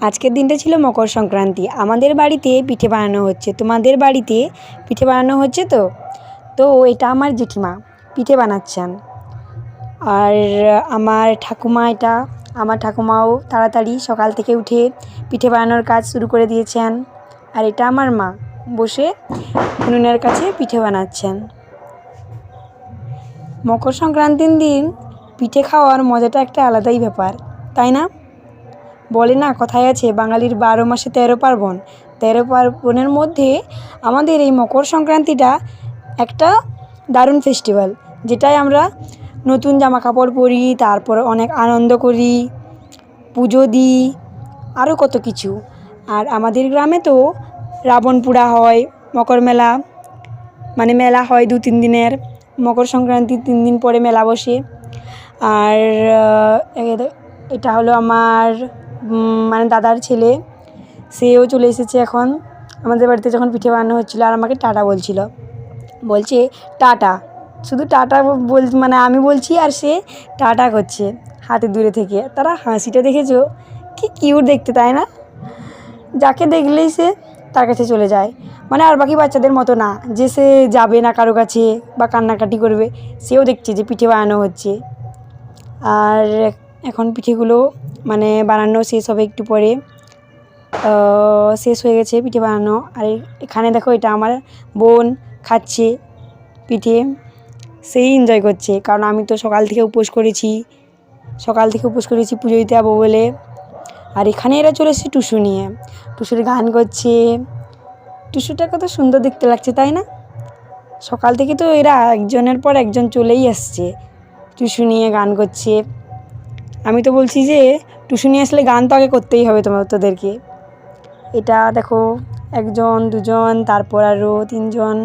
আজকের দিনটা ছিল মকর সংক্রান্তি। আমাদের বাড়িতে পিঠে বানানো হচ্ছে। তোমাদের বাড়িতে পিঠে বানানো হচ্ছে তো? তো এটা আমার জেঠিমা পিঠে বানাচ্ছেন। আর আমার ঠাকুমাও তাড়াতাড়ি সকাল থেকে উঠে পিঠে বানানোর কাজ শুরু করে দিয়েছেন। আর এটা আমার মা বসে উনুনের কাছে পিঠে বানাচ্ছেন। মকর সংক্রান্তির দিন পিঠে খাওয়ার মজাটা একটা আলাদাই ব্যাপার, তাই না? বলে না, কথায় আছে বাঙালির 12 মাসে 13 পার্বণ। 13 পার্বণের মধ্যে আমাদের এই মকর সংক্রান্তিটা একটা দারুণ ফেস্টিভ্যাল, যেটায় আমরা নতুন জামা কাপড় পরি, তারপর অনেক আনন্দ করি, পুজো দিই, আরও কত কিছু। আর আমাদের গ্রামে তো রাবণ পোড়া হয়, মকর মেলা, মানে মেলা হয় 2-3 দিনের। মকর সংক্রান্তির 3 দিন পরে মেলা বসে। আর এটা হলো আমার মানে দাদার ছেলে, সেও চলে এসেছে এখন আমাদের বাড়িতে। যখন পিঠে বানানো হচ্ছিলো আর আমাকে টাটা বলছে টাটা, শুধু টাটা মানে আমি বলছি আর সে টাটা করছে হাতে দূরে থেকে। তারা হাসিটা দেখেছো, কি কিউট দেখতে, তাই না? যাকে দেখলেই সে তার কাছে চলে যায়, মানে আর বাকি বাচ্চাদের মতো না যে সে যাবে না কারো কাছে বা কান্নাকাটি করবে। সেও দেখছে যে পিঠে বানানো হচ্ছে। আর এখন পিঠেগুলো মানে বানানো শেষ হবে একটু পরে, শেষ হয়ে গেছে পিঠে বানানো। আর এখানে দেখো, এটা আমার বোন খাচ্ছে পিঠে, সেই এনজয় করছে। কারণ আমি তো সকাল থেকে উপোস করেছি পুজো দিতে যাবো বলে। আর এখানে এরা চলে এসেছে টুসু নিয়ে, টুসুর গান করছে। টুসুটা কত সুন্দর দেখতে লাগছে, তাই না? সকাল থেকে তো এরা একজনের পর একজন চলেই আসছে, টুসু নিয়ে গান করছে। আমি তো বলছি যে টুসু নিয়ে আসলে গান তো আগে করতেই হবে তোদেরকে। এটা দেখো, 1 জন 2 জন, তারপর আরও 3 জন।